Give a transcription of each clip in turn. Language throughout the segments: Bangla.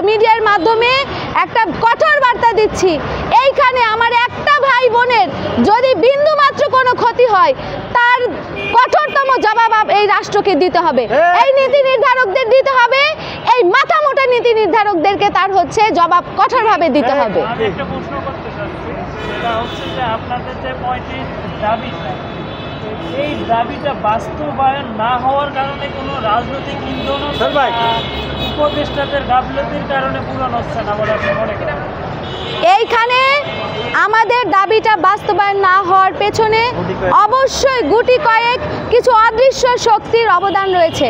মিডিয়ার মাধ্যমে একটা কঠোর বার্তা দিচ্ছি, এইখানে আমার একটা ভাই বোনের যদি বিন্দুমাত্র কোনো ক্ষতি হয় তার কঠোরতম জবাব এই রাষ্ট্রকে দিতে হবে, এই নীতি নির্ধারকদের দিতে হবে, এই মাথা মোটা নীতি নির্ধারকদেরকে তার হচ্ছে জবাব কঠোরভাবে দিতে হবে। একটা প্রশ্ন করতে চাচ্ছি, সেটা হচ্ছে যে আপনাদের যে 35 দাবি, এই দাবিটা বাস্তবায়ন না হওয়ার কারণে কোনো রাজনৈতিক ইন্ধন উপদেষ্টাদের গাফলতির কারণে পূরণ হচ্ছে না বলে আপনি মনে করেন? এইখানে আমাদের দাবিটা বাস্তবায়ন না হওয়ার পেছনে অবশ্যই গুটি কয়েক কিছু অদৃশ্য শক্তির অবদান রয়েছে।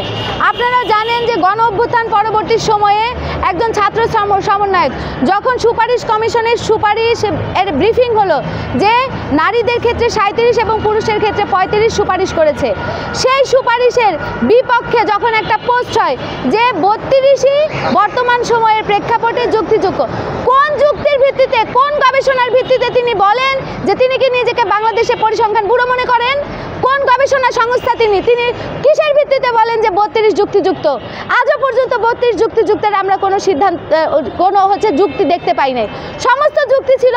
আপনারা জানেন যে গণ অভ্যুত্থান পরবর্তী সময়ে একজন ছাত্র সমন্বয়ক যখন সুপারিশ কমিশনের সুপারিশ এর ব্রিফিং হলো যে নারীদের ক্ষেত্রে 37 এবং পুরুষের ক্ষেত্রে 35 সুপারিশ করেছে, সেই সুপারিশের বিপক্ষে যখন একটা পোস্ট হয় যে 32ই বর্তমান সময়ের প্রেক্ষাপটে যুক্তিযোগ্য, কোন যুক্তির ভিত্তিতে, কোন গবেষণার ভিত্তিতে তিনি বলেন যে তিনি কি নিজেকে বাংলাদেশে পরিসংখ্যান ব্যুরো মনে করেন? কোন গবেষণা সংস্থা তিনি কিসের ভিত্তিতে বলেন যে 32 যুক্তিযুক্ত? আজও পর্যন্ত 32 যুক্তিযুক্তের আমরা কোনো সিদ্ধান্ত কোনো যুক্তি দেখতে পাই নাই। সমস্ত যুক্তি ছিল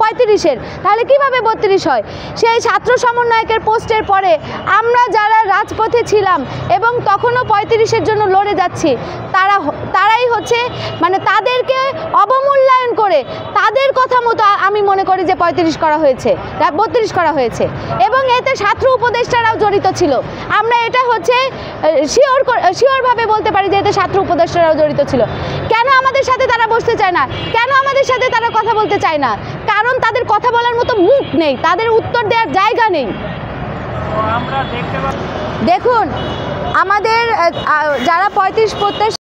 35-এর, তাহলে কিভাবে 32 হয়? সেই ছাত্র সমন্বয়কের পোস্টের পরে আমরা যারা রাজপথে ছিলাম এবং তখনও 35-এর জন্য লড়ে যাচ্ছি, তারাই হচ্ছে মানে তাদেরকে অবমূল্যায়ন করে তাদের কথা মতো আমি মনে করি যে 35 করা হয়েছে, 32 করা হয়েছে এবং এতে ছাত্র উপদেষ্টারাও জড়িত ছিল। আমরা এটা হচ্ছে শিওরভাবে বলতে পারি যে এতে ছাত্র উপদেষ্টারাও জড়িত ছিল। কেন আমাদের সাথে তারা বসতে চায় না? কেন আমাদের সাথে তারা কথা বলতে চায় না? কারণ তাদের কথা বলার মতো মুখ নেই, তাদের উত্তর দেওয়ার জায়গা নেই। আমরা দেখুন আমাদের যারা 35